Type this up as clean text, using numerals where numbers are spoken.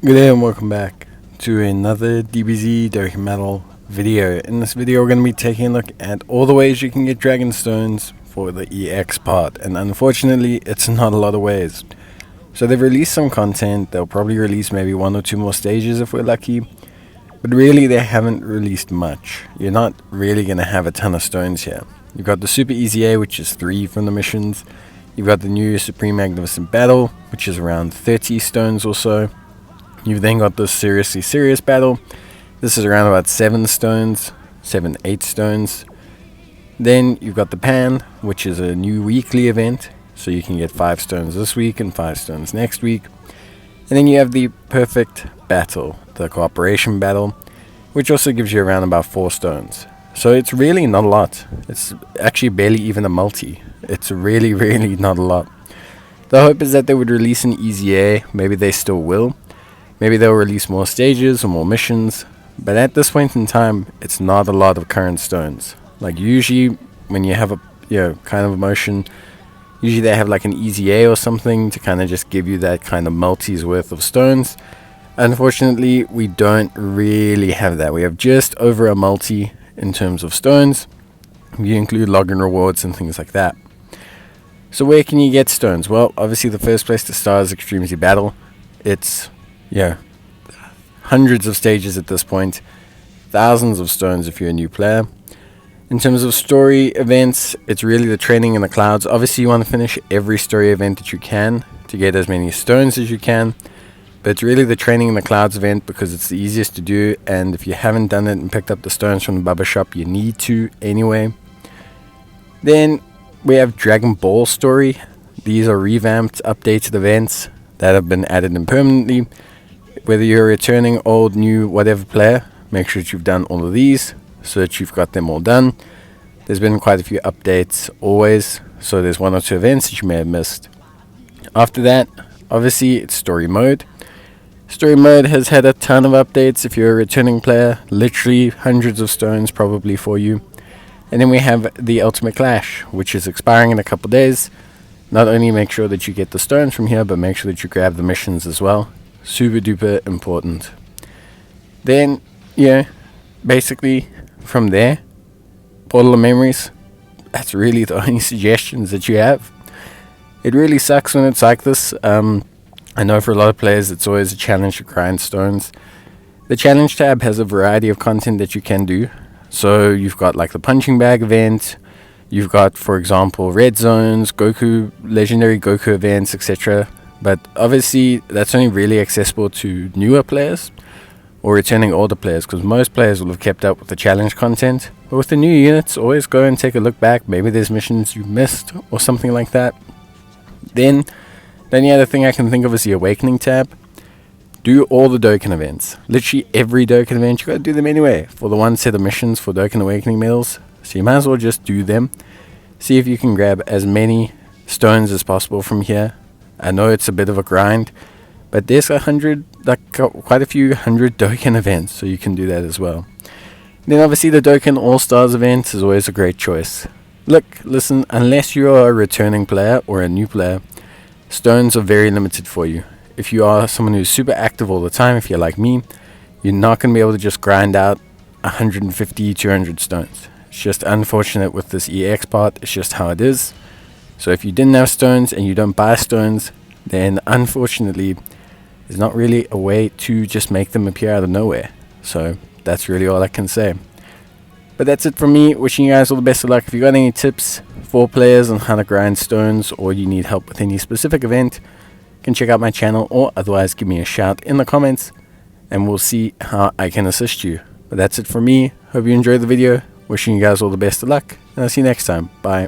Good day and welcome back to another DBZ Dokkan video. In this video we're going to be taking a look at all the ways you can get dragon stones for the EX part, and unfortunately it's not a lot of ways. So they've released some content, they'll probably release maybe one or two more stages if we're lucky, but really they haven't released much. You're not really going to have a ton of stones here. You've got the Super Easy A, which is 3 from the missions. You've got the new Supreme Magnificent Battle, which is around 30 stones or so. You've then got the Seriously Serious Battle. This is around about 7 stones, 8 stones. Then you've got the Pan, which is a new weekly event, so you can get 5 stones this week and 5 stones next week. And then you have the Perfect Battle, the Cooperation Battle, which also gives you around about 4 stones. So it's really not a lot. It's actually barely even a multi. It's really not a lot. The hope is that they would release an Easy A. Maybe they still will. Maybe they'll release more stages or more missions, but at this point in time, it's not a lot of current stones. Like usually, when you have a kind of a motion, usually they have like an Easy A or something to kind of just give you that kind of multis worth of stones. Unfortunately, we don't really have that. We have just over a multi in terms of stones. You include login rewards and things like that. So where can you get stones? Well, obviously the first place to start is Extreme Battle. It's hundreds of stages at this point, thousands of stones if you're a new player. In terms of story events, it's really the training in the clouds. Obviously you want to finish every story event that you can to get as many stones as you can, but it's really the training in the clouds event because it's the easiest to do, and if you haven't done it and picked up the stones from the Bubba shop, you need to anyway. Then we have Dragon Ball story. These are revamped, updated events that have been added in permanently. Whether you're a returning, old, new, whatever player, make sure that you've done all of these so that you've got them all done. There's been quite a few updates always, so there's 1 or 2 events that you may have missed. After that, obviously it's story mode. Story mode has had a ton of updates. If you're a returning player, literally hundreds of stones probably for you. And then we have the Ultimate Clash, which is expiring in a couple days. Not only make sure that you get the stones from here, but make sure that you grab the missions as well. Super duper important. Then, basically from there, Portal of Memories, that's really the only suggestions that you have. It really sucks when it's like this. I know for a lot of players it's always a challenge to grind stones. The challenge tab has a variety of content that you can do. So you've got like the punching bag event, you've got, for example, red zones, Goku, legendary Goku events, etc. But obviously that's only really accessible to newer players or returning older players, because most players will have kept up with the challenge content. But with the new units, always go and take a look back. Maybe there's missions you missed or something like that. Then the only other thing I can think of is the Awakening tab. Do all the Dokkan events. Literally every Dokkan event, you gotta do them anyway for the 1 set of missions for Dokkan Awakening medals. So you might as well just do them. See if you can grab as many stones as possible from here. I know it's a bit of a grind, but there's quite a few hundred Dokkan events, so you can do that as well. Then obviously the Dokkan All-Stars event is always a great choice. Look, listen, unless you are a returning player or a new player, stones are very limited for you. If you are someone who's super active all the time, if you're like me, you're not going to be able to just grind out 150, 200 stones. It's just unfortunate with this EX part, it's just how it is. So if you didn't have stones and you don't buy stones, then unfortunately there's not really a way to just make them appear out of nowhere. So that's really all I can say. But that's it from me. Wishing you guys all the best of luck. If you got any tips for players on how to grind stones, or you need help with any specific event, you can check out my channel, or otherwise give me a shout in the comments and we'll see how I can assist you. But that's it from me. Hope you enjoyed the video. Wishing you guys all the best of luck, and I'll see you next time. Bye.